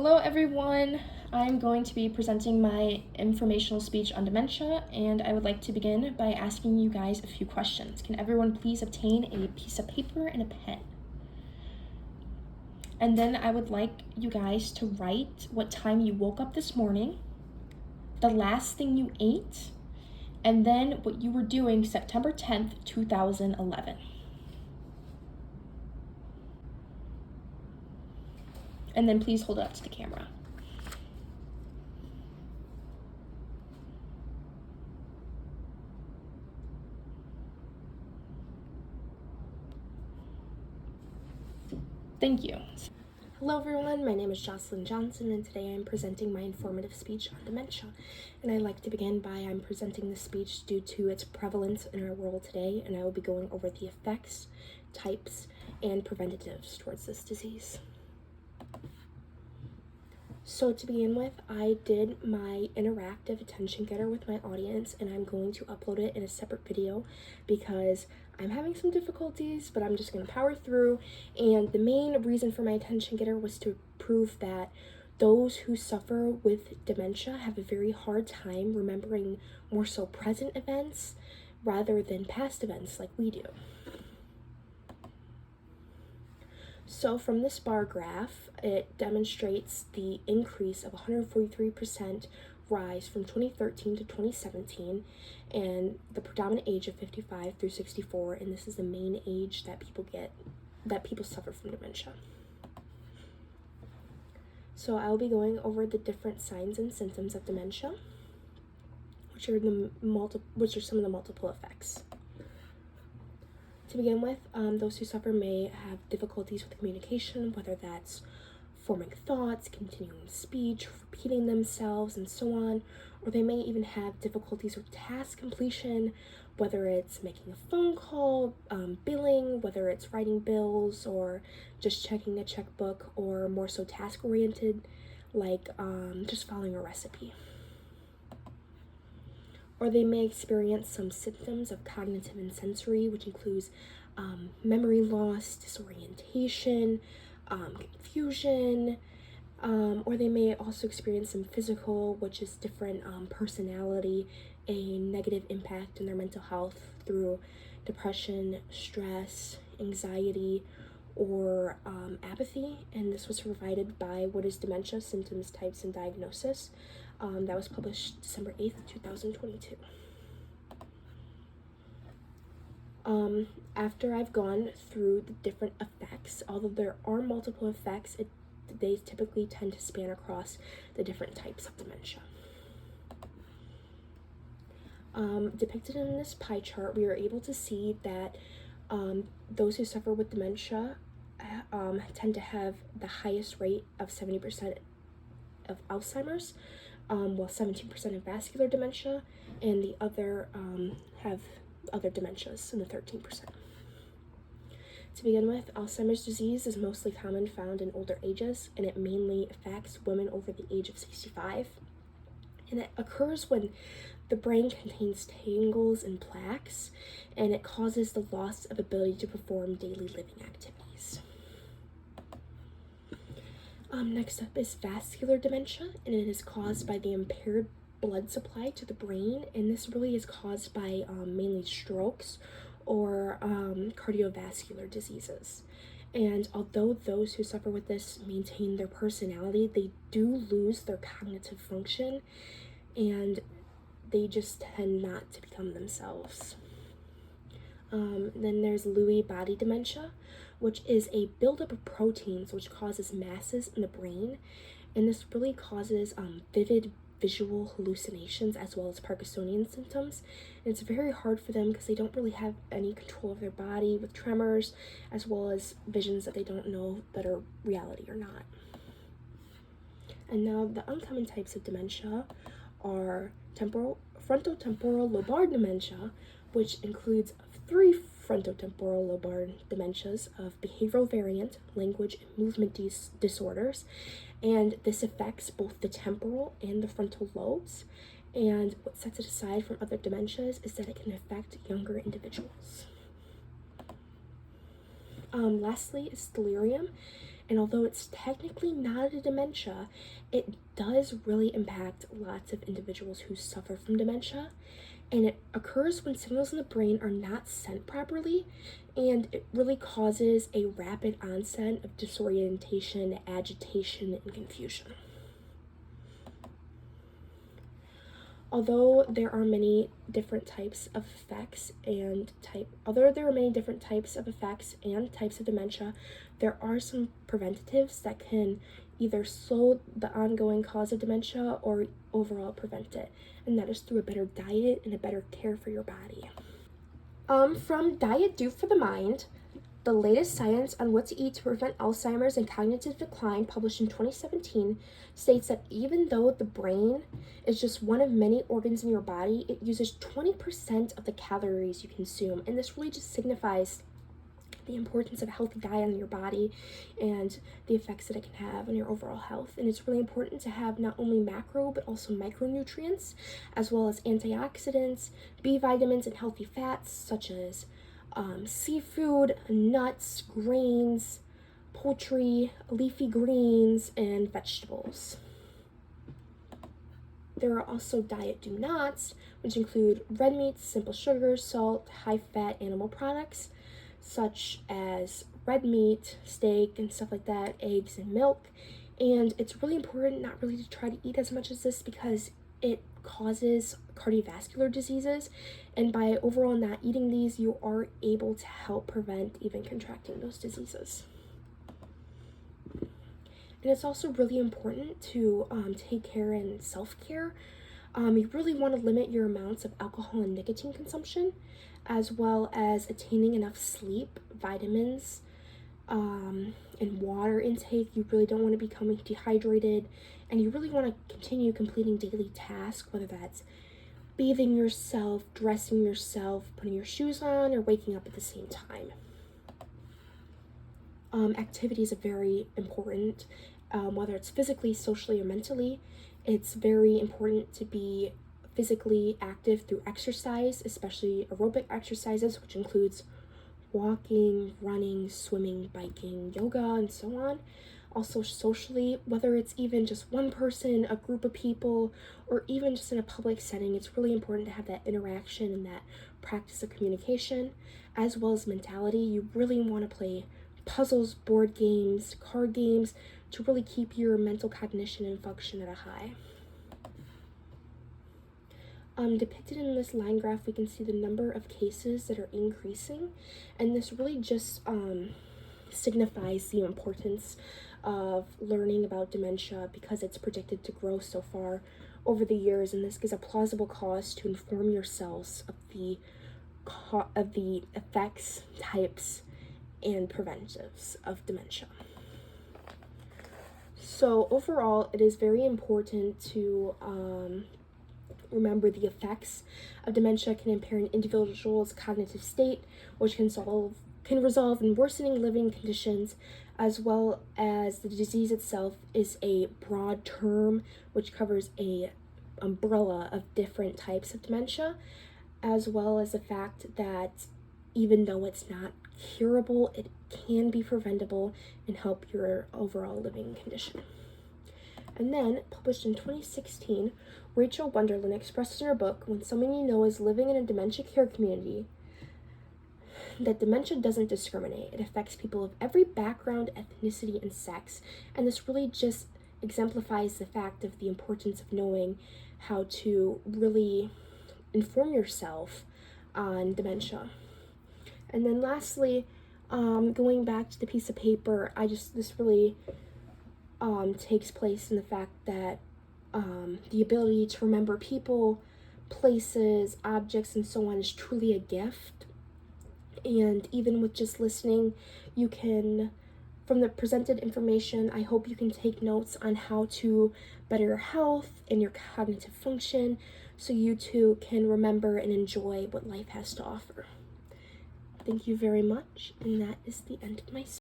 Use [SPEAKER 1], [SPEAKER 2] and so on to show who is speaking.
[SPEAKER 1] Hello everyone, I'm going to be presenting my informational speech on dementia, and I would like to begin by asking you guys a few questions. Can everyone please obtain a piece of paper and a pen? And then I would like you guys to write what time you woke up this morning, the last thing you ate, and then what you were doing September 10th, 2011. And then please hold it up to the camera. Thank you. Hello everyone, my name is Jocelyn Johnson, and today I'm presenting my informative speech on dementia. And I'd like to begin by I'm presenting this speech due to its prevalence in our world today, and I will be going over the effects, types, and preventatives towards this disease. So to begin with, I did my interactive attention getter with my audience, and I'm going to upload it in a separate video because I'm having some difficulties, but I'm just going to power through. And the main reason for my attention getter was to prove that those who suffer with dementia have a very hard time remembering more so present events rather than past events like we do. So from this bar graph, it demonstrates the increase of 143% rise from 2013 to 2017, and the predominant age of 55 through 64, and this is the main age that people suffer from dementia. So I'll be going over the different signs and symptoms of dementia, which are some of the multiple effects. To begin with, those who suffer may have difficulties with communication, whether that's forming thoughts, continuing speech, repeating themselves, and so on, or they may even have difficulties with task completion, whether it's making a phone call, billing, whether it's writing bills, or just checking a checkbook, or more so task-oriented, like just following a recipe. Or they may experience some symptoms of cognitive and sensory, which includes memory loss, disorientation, confusion, or they may also experience some physical, which is different personality, a negative impact on their mental health through depression, stress, anxiety, or apathy. And this was provided by What is Dementia? Symptoms, Types, and Diagnosis. That was published December 8th, 2022. After I've gone through the different effects, although there are multiple effects, they typically tend to span across the different types of dementia. Depicted in this pie chart, we are able to see that those who suffer with dementia tend to have the highest rate of 70% of Alzheimer's, while 17% of vascular dementia, and the other have other dementias in the 13%. To begin with, Alzheimer's disease is mostly found in older ages, and it mainly affects women over the age of 65. And it occurs when the brain contains tangles and plaques, and it causes the loss of ability to perform daily living activities. Next up is vascular dementia, and it is caused by the impaired blood supply to the brain, and this really is caused by mainly strokes or cardiovascular diseases. And although those who suffer with this maintain their personality, they do lose their cognitive function, and they just tend not to become themselves. Then there's Lewy body dementia, which is a buildup of proteins which causes masses in the brain, and this really causes vivid visual hallucinations as well as Parkinsonian symptoms. And it's very hard for them because they don't really have any control of their body, with tremors as well as visions that they don't know that are reality or not. And now the uncommon types of dementia are frontotemporal lobar dementia, which includes 3 frontotemporal lobar dementias of behavioral variant, language, and movement disorders, and this affects both the temporal and the frontal lobes. And what sets it aside from other dementias is that it can affect younger individuals. Lastly is delirium, And although it's technically not a dementia, it does really impact lots of individuals who suffer from dementia. And it occurs when signals in the brain are not sent properly, and it really causes a rapid onset of disorientation, agitation, and confusion. Although there are many different types of effects and types of dementia, there are some preventatives that can either slow the ongoing cause of dementia or overall prevent it, and that is through a better diet and a better care for your body. From Diet Do for the Mind, the latest science on what to eat to prevent Alzheimer's and cognitive decline, published in 2017, states that even though the brain is just one of many organs in your body, it uses 20% of the calories you consume. And this really just signifies the importance of a healthy diet on your body and the effects that it can have on your overall health. And it's really important to have not only macro but also micronutrients, as well as antioxidants, B vitamins, and healthy fats such as seafood, nuts, grains, poultry, leafy greens, and vegetables. There are also diet do nots, which include red meats, simple sugars, salt, high-fat animal products, such as red meat, steak, and stuff like that, eggs, and milk. And it's really important not really to try to eat as much as this because it causes cardiovascular diseases, and by overall not eating these, you are able to help prevent even contracting those diseases. And it's also really important to take care in self-care. You really want to limit your amounts of alcohol and nicotine consumption, as well as attaining enough sleep, vitamins, and water intake. You really don't want to become dehydrated, and you really want to continue completing daily tasks, whether that's bathing yourself, dressing yourself, putting your shoes on, or waking up at the same time. Activities are very important, whether it's physically, socially, or mentally. It's very important to be physically active through exercise, especially aerobic exercises, which includes walking, running, swimming, biking, yoga, and so on. Also socially, whether it's even just one person, a group of people, or even just in a public setting, it's really important to have that interaction and that practice of communication, as well as mentality. You really want to play puzzles, board games, card games, to really keep your mental cognition and function at a high. Depicted in this line graph, we can see the number of cases that are increasing, and this really just signifies the importance of learning about dementia because it's predicted to grow so far over the years, and this gives a plausible cause to inform yourselves of the effects, types, and preventives of dementia. So overall, it is very important to remember the effects of dementia can impair an individual's cognitive state, which can result in worsening living conditions, as well as the disease itself is a broad term which covers a umbrella of different types of dementia, as well as the fact that even though it's not curable, it can be preventable and help your overall living condition. And then, published in 2016, Rachel Wonderland expresses in her book, When Someone You Know Is Living in a Dementia Care Community, that dementia doesn't discriminate. It affects people of every background, ethnicity, and sex. And this really just exemplifies the fact of the importance of knowing how to really inform yourself on dementia. And then lastly, going back to the piece of paper, this really takes place in the fact that the ability to remember people, places, objects, and so on is truly a gift. And even with just listening, you can, from the presented information, I hope you can take notes on how to better your health and your cognitive function so you too can remember and enjoy what life has to offer. Thank you very much, and that is the end of my speech.